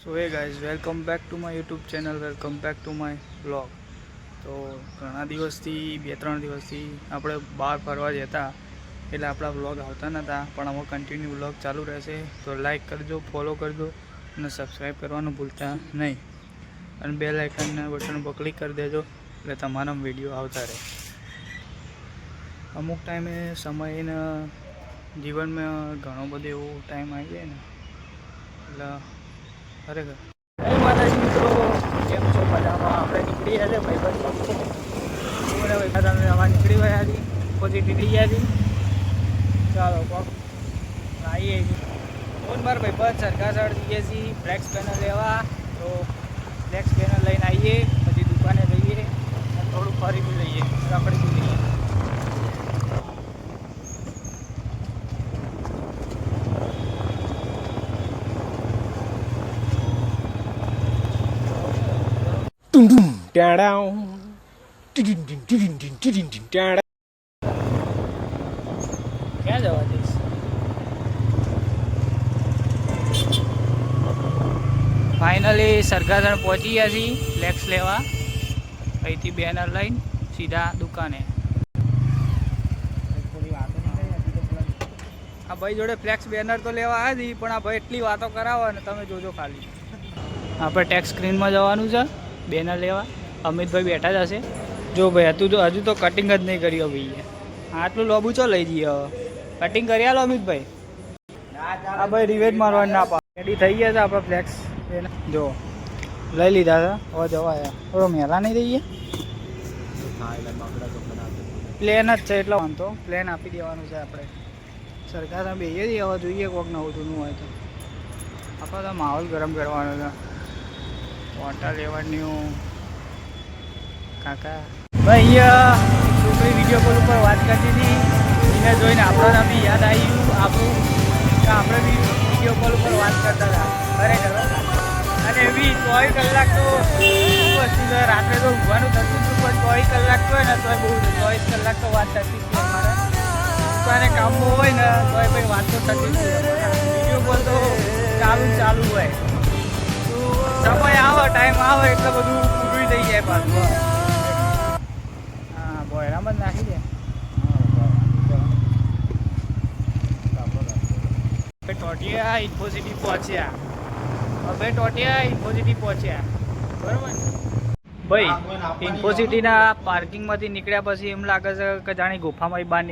So hey guys, welcome back to my YouTube channel, welcome back to my blog. તો ઘણા દિવસથી 2-3 દિવસથી આપણે બહાર ફરવા જતા એટલે આપણા બ્લોગ આવતા નહોતા, પણ હવે કન્ટિન્યુ બ્લોગ ચાલુ રહેશે. તો લાઈક કરજો, ફોલો કરજો અને સબસ્ક્રાઈબ કરવાનું ભૂલતા નહીં. અને બેલ આઇકનના બટન પર ક્લિક કરી દેજો એટલે તમારા વિડીયો આવતા રહે. અમુક ટાઈમે સમયના જીવનમાં ઘણો બધો એવો ટાઈમ આવી જાય ને એટલે ખરેખર. જય માતાજી મિત્રો, કેમ છો? મજામાં? આપણે નીકળી ગયા છે ભાઈ આવા નીકળી ગયા હતી, પછી નીકળી ગયા હતી. ચાલો કોક આવીએ ફોન માર ભાઈ બસ સરકાર સાઈડ જઈએ છીએ ફ્લેક્સ પેનલ લેવા. તો ફ્લેક્સ પેનલ લઈને આવીએ, પછી દુકાને જઈએ અને થોડું ફરી બી લઈએ, રખડી બી લઈએ. ક્યાં જવા દઈશ? ફાઇનલી સરગાસણ પહોંચી ગયા છીએ ફ્લેક્સ લેવા. અહીંથી બેનર લઈને સીધા દુકાને. આ ભાઈ જોડે ફ્લેક્સ બેનર તો લેવા આવ્યા હતી, પણ આ ભાઈ એટલી વાતો કરાવો ને તમે જોજો ખાલી. આપણે ટેક્સ સ્ક્રીનમાં જવાનું છે બેનર લેવા. અમિતભાઈ બેઠા જ હશે. જો ભાઈ હજુ તો કટિંગ જ નહીં કર્યું ભાઈ. આટલું લોબુ ચો લઈ જઈએ હવે. કટિંગ કરી આલો અમિતભાઈ. આ ભાઈ રિવેજ મારવાનું ના પાડે. રેડી થઈ ગયા છે આપણા ફ્લેક્સ. જો લઈ લીધા છે, હવે જવાયા. થોડો મેલા નહીં દઈએ, પ્લેન જ છે એટલે વાંધો પ્લેન આપી દેવાનું છે આપણે. સરકાર બેસીએ છીએ, હવે જોઈએ કોઈક નવું જૂનું હોય તો. આપણે તો માહોલ ગરમ કરવાનો છે. વોટર લેવાનું કાકા ભાઈ અહીંયા છોકરી વિડીયો કોલ ઉપર વાત કરતી હતી, એને જોઈને આપણને બી યાદ આવ્યું આપણું કે આપણે બી વિડીયો કોલ ઉપર વાત કરતા હતા ખરેખર. અને એવી 24 કલાક તો વસ્તુ છે. રાત્રે તો ઊંઘવાનું થતું હતું, પણ 24 કલાક તો હોય ને તો બહુ 24 કલાક તો વાત થતી હતી અમારે. દુકાને કામમાં હોય ને તો ભાઈ વાત તો થતી જ હતી. વિડીયો કોલ તો ચાલુ હોય. સમય આવે, ટાઈમ આવે એટલે બધું પૂરું થઈ જાય પાછું. હા બોયરામ જ નાખી દે. ટોટિયા ઇન્ફોસિટી પહોંચ્યા. હવે ટોટિયા ઇન્ફોસિટી પહોંચ્યા, બરાબર ભાઈ. ઇન્ફોસિટીના પાર્કિંગમાંથી નીકળ્યા પછી એમ લાગે છે કે જાણે ગુફામાં બહાર